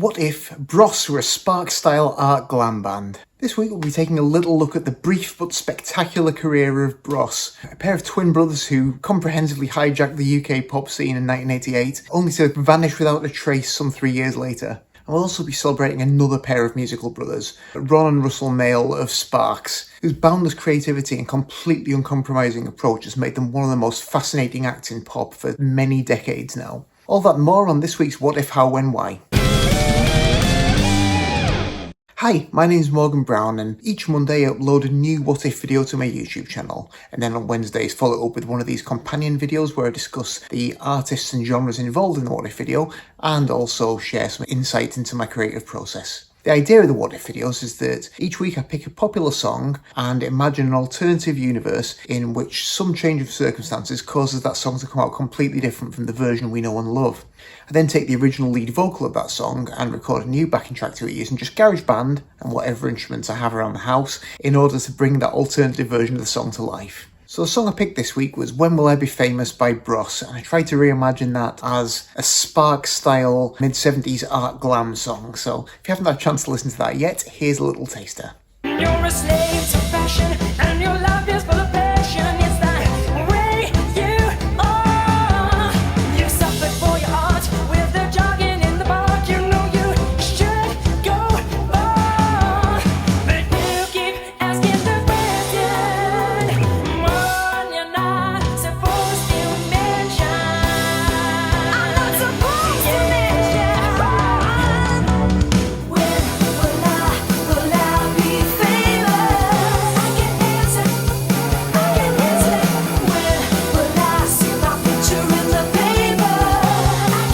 What if Bross were a Sparks-style Art-glam band? This week we'll be taking a little look at the brief but spectacular career of Bross, a pair of twin brothers who comprehensively hijacked the UK pop scene in 1988, only to vanish without a trace some 3 years later. And we'll also be celebrating another pair of musical brothers, Ron and Russ Mael of Sparks, whose boundless creativity and completely uncompromising approach has made them one of the most fascinating acts in pop for many decades now. All that and more on this week's What If, How, When, Why. Hi, my name is Morgan Brown, and each Monday I upload a new What If video to my YouTube channel, and then on Wednesdays follow up with one of these companion videos where I discuss the artists and genres involved in the What If video, and also share some insight into my creative process. The idea of the What If videos is that each week I pick a popular song and imagine an alternative universe in which some change of circumstances causes that song to come out completely different from the version we know and love. I then take the original lead vocal of that song and record a new backing track to it using just GarageBand and whatever instruments I have around the house in order to bring that alternative version of the song to life. So the song I picked this week was When Will I Be Famous by Bross, and I tried to reimagine that as a Sparks-style mid-70s art-glam song. So if you haven't had a chance to listen to that yet, here's a little taster. You're a slave to fashion, and your life is full of passion. It's the way you are. You suffered for your art with the jogging in the park. You know you should go far, but you keep asking the question, one you're not supposed to mention. I'm not supposed to mention. When will I be famous? I can answer. When will I see my picture in the paper? I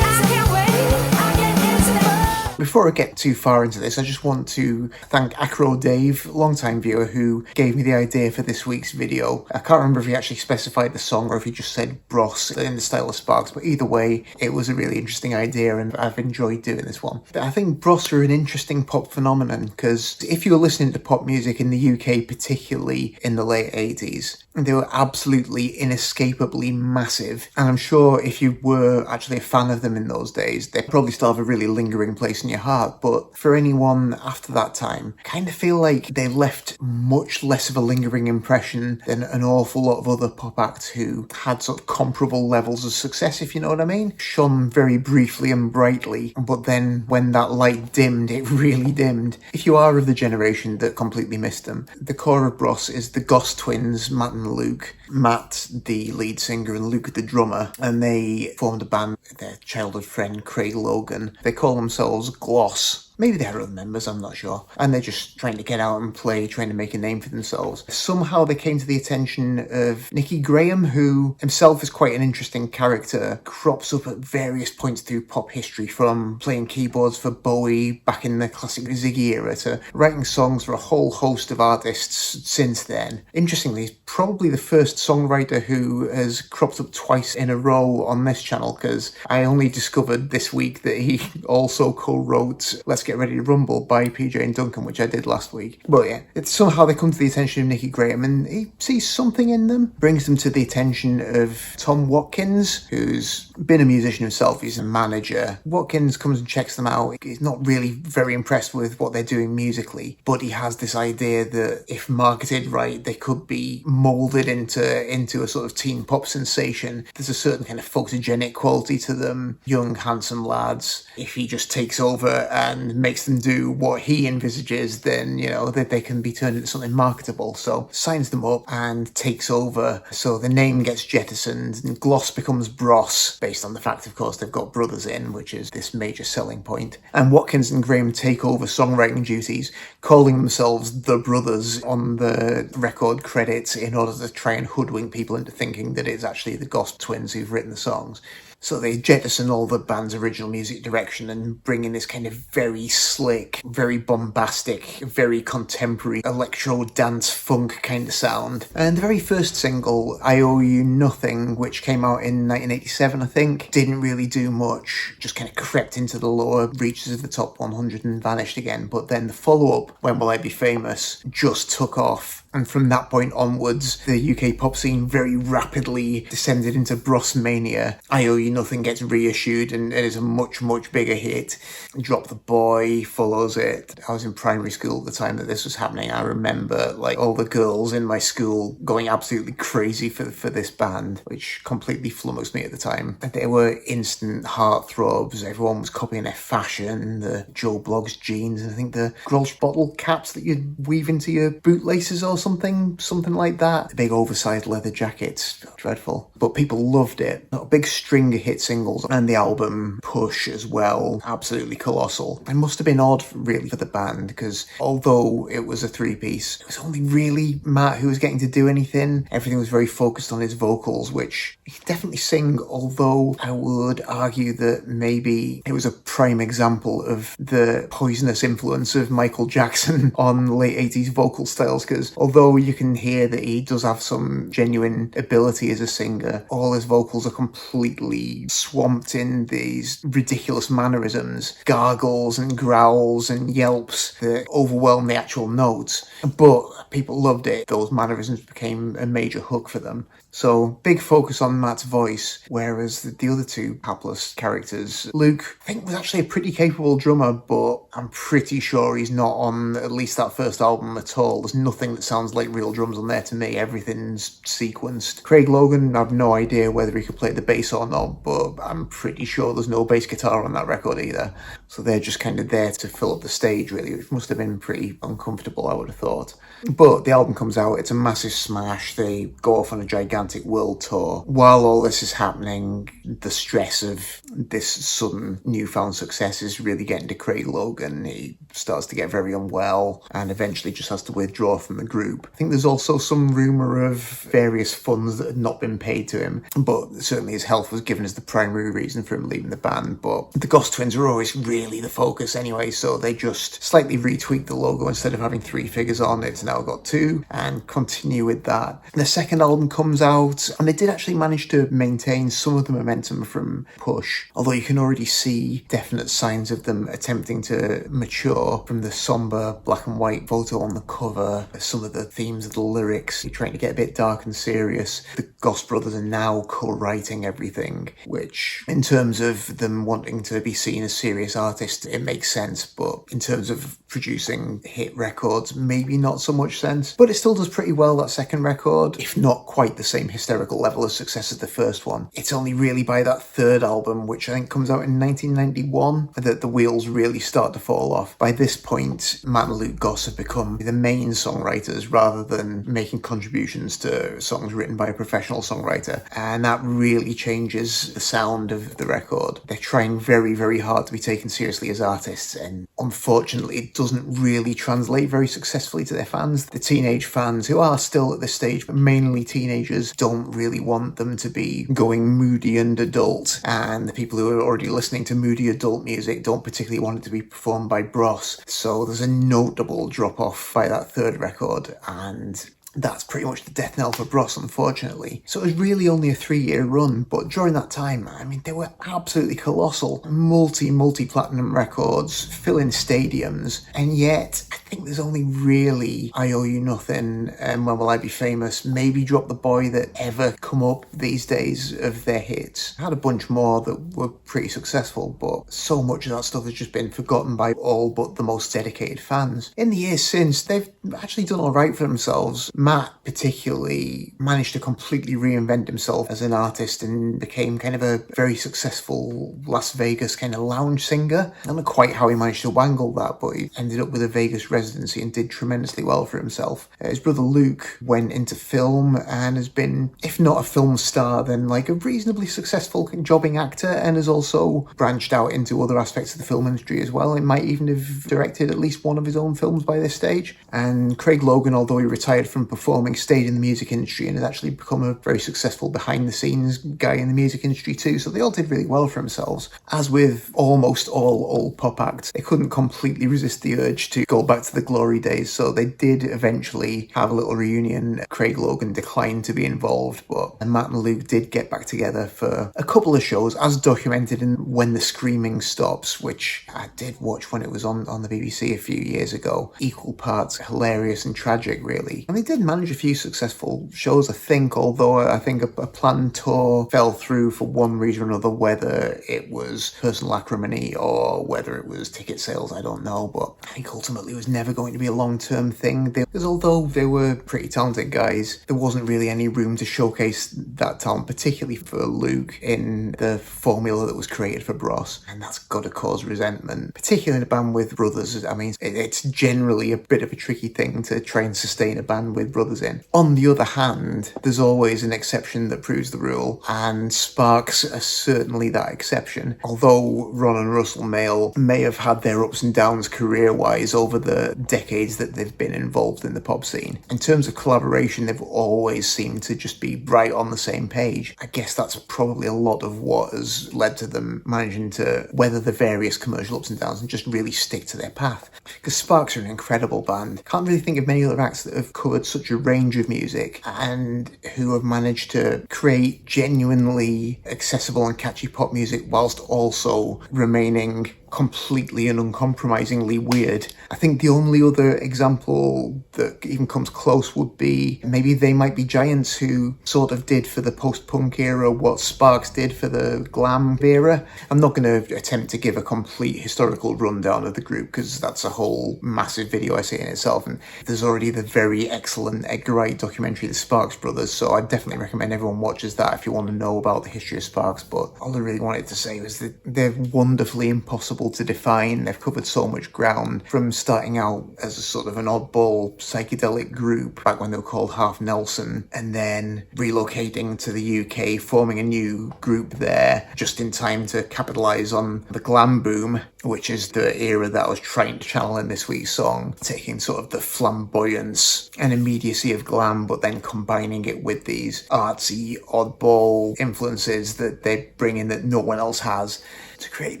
can't wait. I can answer. Before I get too far into this, I just want to thank Acro Dave, longtime viewer, who gave me the idea for this week's video. I can't remember if he actually specified the song or if he just said Bross in the style of Sparks, but either way, it was a really interesting idea and I've enjoyed doing this one. But I think Bross are an interesting pop phenomenon because if you were listening to pop music in the UK, particularly in the late 80s, they were absolutely inescapably massive. And I'm sure if you were actually a fan of them in those days, they probably still have a really lingering place in your heart. But for anyone after that time, I kind of feel like they left much less of a lingering impression than an awful lot of other pop acts who had sort of comparable levels of success, if you know what I mean. Shone very briefly and brightly, but then when that light dimmed, it really dimmed. If you are of the generation that completely missed them, the core of Bross is the Goss twins, Matt and Luke. Matt, the lead singer, and Luke, the drummer, and they formed a band with their childhood friend Craig Logan. They call themselves Goss. Maybe they had other members, I'm not sure. And they're just trying to get out and play, trying to make a name for themselves. Somehow they came to the attention of Nicky Graham, who himself is quite an interesting character, crops up at various points through pop history, from playing keyboards for Bowie back in the classic Ziggy era to writing songs for a whole host of artists since then. Interestingly, he's probably the first songwriter who has cropped up twice in a row on this channel, because I only discovered this week that he also co-wrote Let's Get Ready to Rumble by PJ and Duncan, which I did last week. But yeah, it's somehow they come to the attention of Nicky Graham and he sees something in them, brings them to the attention of Tom Watkins, who's been a musician himself. He's a manager. Watkins comes and checks them out. He's not really very impressed with what they're doing musically, but he has this idea that if marketed right, they could be molded into a sort of teen pop sensation. There's a certain kind of photogenic quality to them, young, handsome lads. If he just takes over and makes them do what he envisages, then, you know, that they can be turned into something marketable. So signs them up and takes over. So the name gets jettisoned and Gloss becomes Bross, based on the fact, of course, they've got brothers in, which is this major selling point. And Watkins and Graham take over songwriting duties, calling themselves the Brothers on the record credits in order to try and hoodwink people into thinking that it's actually the Goss twins who've written the songs. So they jettison all the band's original music direction and bring in this kind of very slick, very bombastic, very contemporary electro dance funk kind of sound. And the very first single, I Owe You Nothing, which came out in 1987, I think, didn't really do much, just kind of crept into the lower reaches of the top 100 and vanished again. But then the follow-up, When Will I Be Famous, just took off. And from that point onwards, the UK pop scene very rapidly descended into Bros mania. I Owe You Nothing gets reissued and it is a much, much bigger hit. Drop the Boy follows it. I was in primary school at the time that this was happening. I remember like all the girls in my school going absolutely crazy for this band, which completely flummoxed me at the time. They were instant heartthrobs. Everyone was copying their fashion, the Joe Bloggs jeans, and I think the Grolsch bottle caps that you'd weave into your bootlaces or something like that. The big oversized leather jackets, dreadful. But people loved it. A big string of hit singles, and the album Push as well, absolutely colossal. It must have been odd really for the band, because although it was a three-piece, it was only really Matt who was getting to do anything. Everything was very focused on his vocals, which he could definitely sing, although I would argue that maybe it was a prime example of the poisonous influence of Michael Jackson on late 80s vocal styles, because although you can hear that he does have some genuine ability as a singer, all his vocals are completely swamped in these ridiculous mannerisms, gargles and growls and yelps that overwhelm the actual notes. But people loved it. Those mannerisms became a major hook for them. So, big focus on Matt's voice, whereas the other two hapless characters, Luke, I think was actually a pretty capable drummer, but I'm pretty sure he's not on at least that first album at all. There's nothing that sounds like real drums on there to me. Everything's sequenced. Craig Logan, I have no idea whether he could play the bass or not, but I'm pretty sure there's no bass guitar on that record either. So they're just kind of there to fill up the stage, really, which must have been pretty uncomfortable, I would have thought. But the album comes out, it's a massive smash. They go off on a gigantic world tour. While all this is happening, the stress of this sudden newfound success is really getting to Craig Logan. He starts to get very unwell and eventually just has to withdraw from the group. I think there's also some rumour of various funds that had not been paid to him, but certainly his health was given as the primary reason for him leaving the band. But the Goss twins were always really the focus anyway, so they just slightly retweaked the logo. Instead of having 3 figures on, it's now got 2, and continue with that. The second album comes out, and they did actually manage to maintain some of the momentum from Push, although you can already see definite signs of them attempting to mature from the somber black and white photo on the cover, some of the themes of the lyrics. You're trying to get a bit dark and serious. The Goss brothers are now co-writing everything, which in terms of them wanting to be seen as serious artists, it makes sense, but in terms of producing hit records, maybe not so much sense. But it still does pretty well, that second record, if not quite the same hysterical level of success as the first one. It's only really by that third album, which I think comes out in 1991, that the wheels really start to fall off. By this point, Matt and Luke Goss have become the main songwriters rather than making contributions to songs written by a professional songwriter, and that really changes the sound of the record. They're trying very, very hard to be taken seriously as artists, and unfortunately it doesn't really translate very successfully to their fans. The teenage fans, who are still at this stage, but mainly teenagers, don't really want them to be going moody and adult, and the people who are already listening to moody adult music don't particularly want it to be performed by Bros. So there's a notable drop-off by that third record, and that's pretty much the death knell for Bros, unfortunately. So it was really only a 3-year run, but during that time, I mean, they were absolutely colossal. Multi-platinum records, filling stadiums, and yet I think there's only really I Owe You Nothing and When Will I Be Famous, maybe Drop the Boy, that ever come up these days of their hits. I had a bunch more that were pretty successful, but so much of that stuff has just been forgotten by all but the most dedicated fans. In the years since, they've actually done alright for themselves. Matt particularly managed to completely reinvent himself as an artist and became kind of a very successful Las Vegas kind of lounge singer. I don't know quite how he managed to wangle that, but he ended up with a Vegas residency and did tremendously well for himself. His brother Luke went into film and has been, if not a film star, then like a reasonably successful jobbing actor, and has also branched out into other aspects of the film industry as well. He might even have directed at least one of his own films by this stage. And Craig Logan, although he retired from performing, stayed in the music industry and has actually become a very successful behind-the-scenes guy in the music industry too, so they all did really well for themselves. As with almost all old pop acts, they couldn't completely resist the urge to go back to the glory days. So they did eventually have a little reunion. Craig Logan declined to be involved, but Matt and Luke did get back together for a couple of shows, as documented in When the Screaming Stops, which I did watch when it was on the BBC a few years ago. Equal parts hilarious and tragic, really. And they did manage a few successful shows, I think, although I think a planned tour fell through for one reason or another, whether it was personal acrimony or whether it was ticket sales, I don't know, but I think ultimately it was never going to be a long-term thing, because although they were pretty talented guys, there wasn't really any room to showcase that talent, particularly for Luke, in the formula that was created for Bros, and that's got to cause resentment, particularly in a band with brothers. I mean, it's generally a bit of a tricky thing to try and sustain a band with brothers in. On the other hand, there's always an exception that proves the rule, and Sparks are certainly that exception. Although Ron and Russ Mael may have had their ups and downs career-wise over the decades that they've been involved in the pop scene, in terms of collaboration, they've always seemed to just be right on the same page. I guess that's probably a lot of what has led to them managing to weather the various commercial ups and downs and just really stick to their path. Because Sparks are an incredible band. Can't really think of many other acts that have covered such a range of music and who have managed to create genuinely accessible and catchy pop music whilst also remaining completely and uncompromisingly weird. I think the only other example that even comes close would be maybe They Might Be Giants, who sort of did for the post-punk era what Sparks did for the glam era. I'm not going to attempt to give a complete historical rundown of the group, because that's a whole massive video essay in itself, and there's already the very excellent Edgar Wright documentary, The Sparks Brothers, so I definitely recommend everyone watches that if you want to know about the history of Sparks. But all I really wanted to say was that they're wonderfully impossible to define. They've covered so much ground, from starting out as a sort of an oddball psychedelic group back when they were called Half Nelson, and then relocating to the UK, forming a new group there just in time to capitalise on the glam boom, which is the era that I was trying to channel in this week's song, taking sort of the flamboyance and immediacy of glam, but then combining it with these artsy, oddball influences that they bring in that no one else has, to create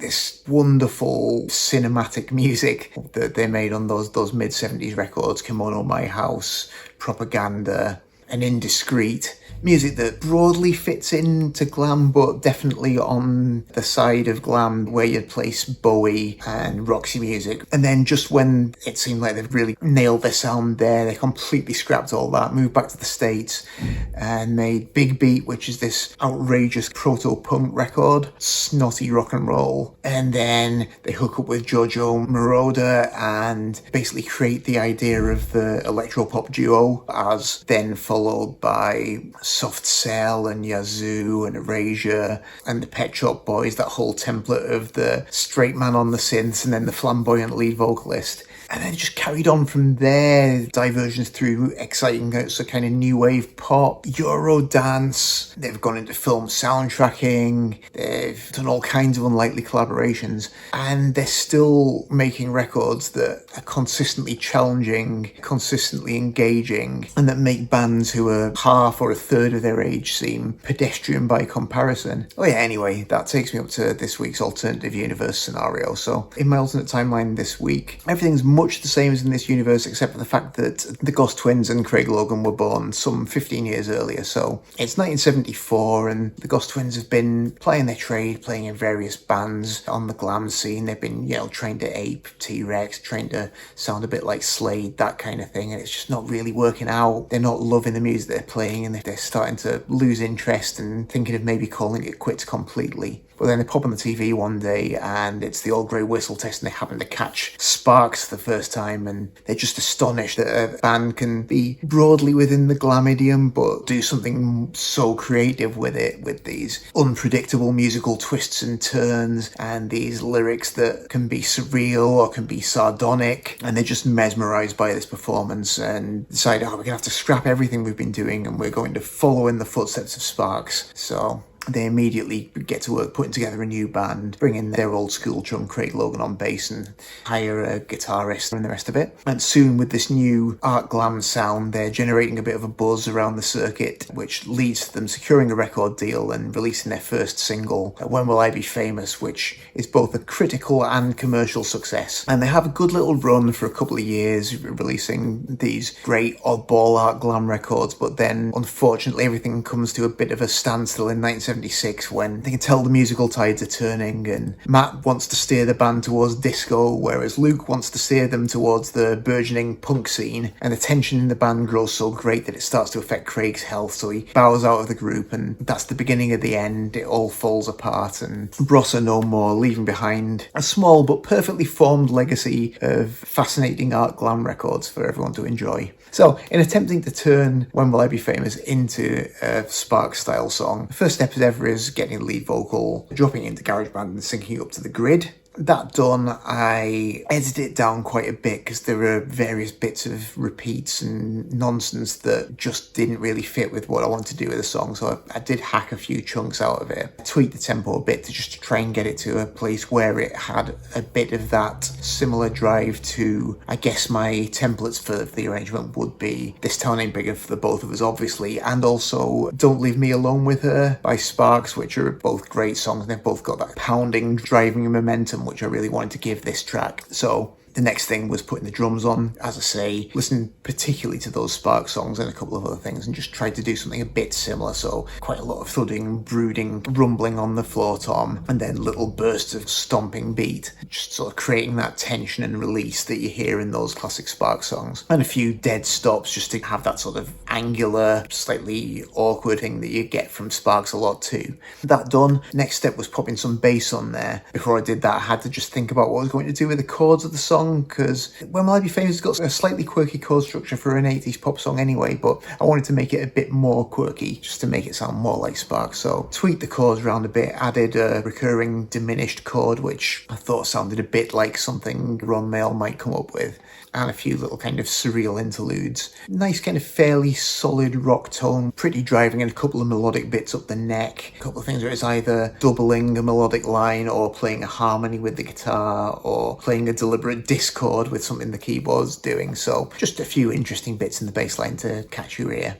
this wonderful cinematic music that they made on those mid-70s records, Kimono My House, Propaganda, and Indiscreet. Music that broadly fits into glam, but definitely on the side of glam where you'd place Bowie and Roxy Music. And then just when it seemed like they've really nailed their sound there, they completely scrapped all that, moved back to the States and made Big Beat, which is this outrageous proto-punk record, snotty rock and roll. And then they hook up with Giorgio Moroder and basically create the idea of the electropop duo, as then followed by Soft Cell and Yazoo and Erasure and the Pet Shop Boys, that whole template of the straight man on the synths and then the flamboyant lead vocalist. And then just carried on from there, diversions through exciting so kind of new wave pop, Euro dance. They've gone into film soundtracking. They've done all kinds of unlikely collaborations, and they're still making records that are consistently challenging, consistently engaging, and that make bands who are half or a third of their age seem pedestrian by comparison. Oh yeah, anyway, that takes me up to this week's alternative universe scenario. So in my alternate timeline this week, everything's much the same as in this universe, except for the fact that the Goss twins and Craig Logan were born some 15 years earlier. So it's 1974, and the Goss twins have been playing their trade, playing in various bands on the glam scene. They've been, trying to ape T-Rex, trying to sound a bit like Slade, that kind of thing, and it's just not really working out. They're not loving the music they're playing, and they're starting to lose interest and thinking of maybe calling it quits completely. But then they pop on the TV one day and it's the old grey whistle test, and they happen to catch Sparks for the first time, and they're just astonished that a band can be broadly within the glam idiom but do something so creative with it, with these unpredictable musical twists and turns and these lyrics that can be surreal or can be sardonic, and they're just mesmerised by this performance and decide, we're going to have to scrap everything we've been doing and we're going to follow in the footsteps of Sparks. So they immediately get to work putting together a new band, bring in their old school drum Craig Logan on bass and hire a guitarist and the rest of it. And soon with this new art-glam sound, they're generating a bit of a buzz around the circuit, which leads to them securing a record deal and releasing their first single, When Will I Be Famous, which is both a critical and commercial success. And they have a good little run for a couple of years, releasing these great oddball art-glam records, but then unfortunately everything comes to a bit of a standstill in 1976 when they can tell the musical tides are turning, and Matt wants to steer the band towards disco, whereas Luke wants to steer them towards the burgeoning punk scene, and the tension in the band grows so great that it starts to affect Craig's health, so he bows out of the group, and that's the beginning of the end. It all falls apart, and Russ are no more, leaving behind a small but perfectly formed legacy of fascinating art-glam records for everyone to enjoy. So, in attempting to turn When Will I Be Famous into a Sparks-style song, the first step ever is getting the lead vocal, dropping it into GarageBand and syncing it up to the grid. That done, I edited it down quite a bit because there were various bits of repeats and nonsense that just didn't really fit with what I wanted to do with the song, so I did hack a few chunks out of it. I tweaked the tempo a bit to just try and get it to a place where it had a bit of that similar drive to, I guess my templates for the arrangement would be This Town Ain't Big Enough for the Both of Us, obviously, and also Don't Leave Me Alone With Her by Sparks, which are both great songs, and they've both got that pounding, driving momentum which I really wanted to give this track. So the next thing was putting the drums on. As I say, listened particularly to those Sparks songs and a couple of other things and just tried to do something a bit similar. So quite a lot of thudding, brooding, rumbling on the floor tom, and then little bursts of stomping beat, just sort of creating that tension and release that you hear in those classic Sparks songs. And a few dead stops just to have that sort of angular, slightly awkward thing that you get from Sparks a lot too. That done, next step was popping some bass on there. Before I did that, I had to just think about what I was going to do with the chords of the song, because When Will I Be Famous has got a slightly quirky chord structure for an 80s pop song anyway, but I wanted to make it a bit more quirky, just to make it sound more like Sparks. So tweaked the chords around a bit, added a recurring diminished chord, which I thought sounded a bit like something Ron Mael might come up with, and a few little kind of surreal interludes. Nice kind of fairly solid rock tone, pretty driving, and a couple of melodic bits up the neck. A couple of things where it's either doubling a melodic line or playing a harmony with the guitar or playing a deliberate discord with something the keyboard's doing. So just a few interesting bits in the bass line to catch your ear.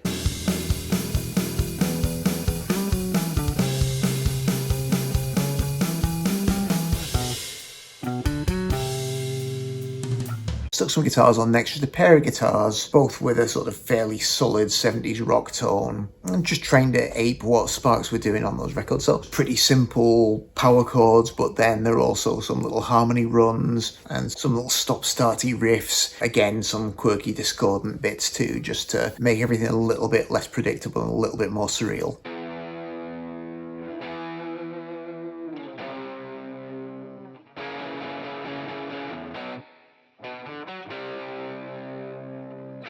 Stuck some guitars on next, just a pair of guitars, both with a sort of fairly solid 70s rock tone, and just trying to ape what Sparks were doing on those records. So pretty simple power chords, but then there are also some little harmony runs and some little stop-starty riffs. Again, some quirky discordant bits too, just to make everything a little bit less predictable and a little bit more surreal.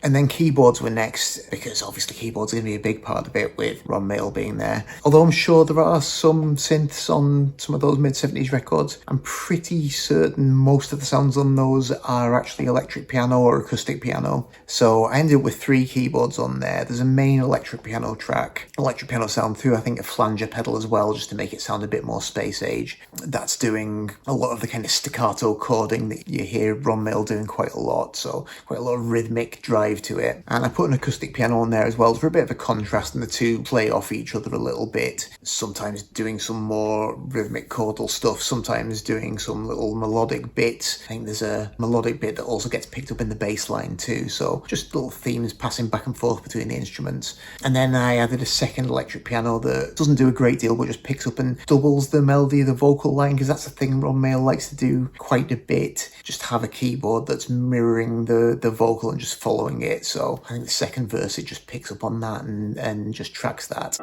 And then keyboards were next, because obviously keyboards are going to be a big part of it with Ron Mael being there. Although I'm sure there are some synths on some of those mid-70s records, I'm pretty certain most of the sounds on those are actually electric piano or acoustic piano. So I ended up with 3 keyboards on there. There's a main electric piano track, electric piano sound through I think a flanger pedal as well, just to make it sound a bit more space age. That's doing a lot of the kind of staccato chording that you hear Ron Mael doing quite a lot, so quite a lot of rhythmic drive to it. And I put an acoustic piano on there as well for a bit of a contrast, and the two play off each other a little bit, sometimes doing some more rhythmic chordal stuff, sometimes doing some little melodic bits. I think there's a melodic bit that also gets picked up in the bass line too, so just little themes passing back and forth between the instruments. And then I added a second electric piano that doesn't do a great deal but just picks up and doubles the melody of the vocal line, because that's a thing Ron Mael likes to do quite a bit, just have a keyboard that's mirroring the vocal and just following it. So I think the second verse, it just picks up on that and just tracks that.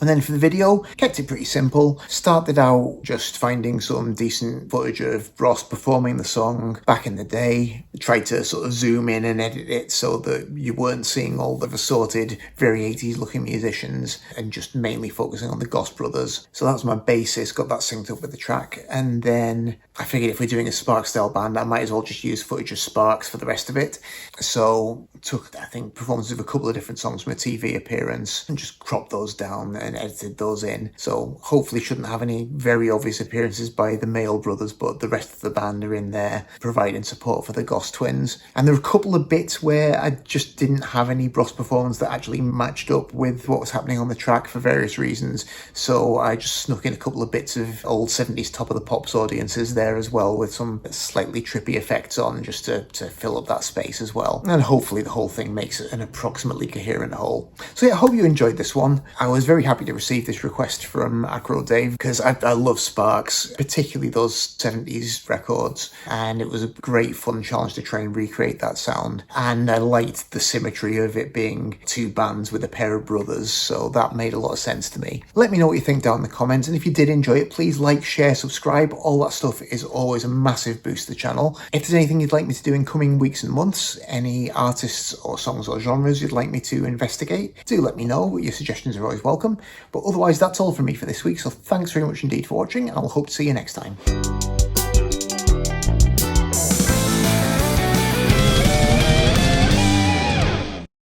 And then for the video, kept it pretty simple. Started out just finding some decent footage of Ross performing the song back in the day. Tried to sort of zoom in and edit it so that you weren't seeing all the assorted, very 80s looking musicians, and just mainly focusing on the Goss brothers. So that was my basis, got that synced up with the track. And then I figured if we're doing a Sparks-style band, I might as well just use footage of Sparks for the rest of it. So took, I think, performances of a couple of different songs from a TV appearance and just cropped those down and edited those in. So hopefully shouldn't have any very obvious appearances by the Mael brothers, but the rest of the band are in there providing support for the Goss twins. And there are a couple of bits where I just didn't have any Bros performance that actually matched up with what was happening on the track for various reasons. So I just snuck in a couple of bits of old 70s Top of the Pops audiences there as well, with some slightly trippy effects on, just to fill up that space as well. And hopefully the whole thing makes it an approximately coherent whole. So yeah, I hope you enjoyed this one. I was very happy to receive this request from Acro Dave, because I love Sparks, particularly those 70s records, and it was a great fun challenge to try and recreate that sound. And I liked the symmetry of it being two bands with a pair of brothers, so that made a lot of sense to me. Let me know what you think down in the comments, and if you did enjoy it, please like, share, subscribe. All that stuff is always a massive boost to the channel. If there's anything you'd like me to do in coming weeks and months, any artists or songs or genres you'd like me to investigate, do let me know. Your suggestions are always welcome. But otherwise, that's all from me for this week, so thanks very much indeed for watching, and I'll hope to see you next time.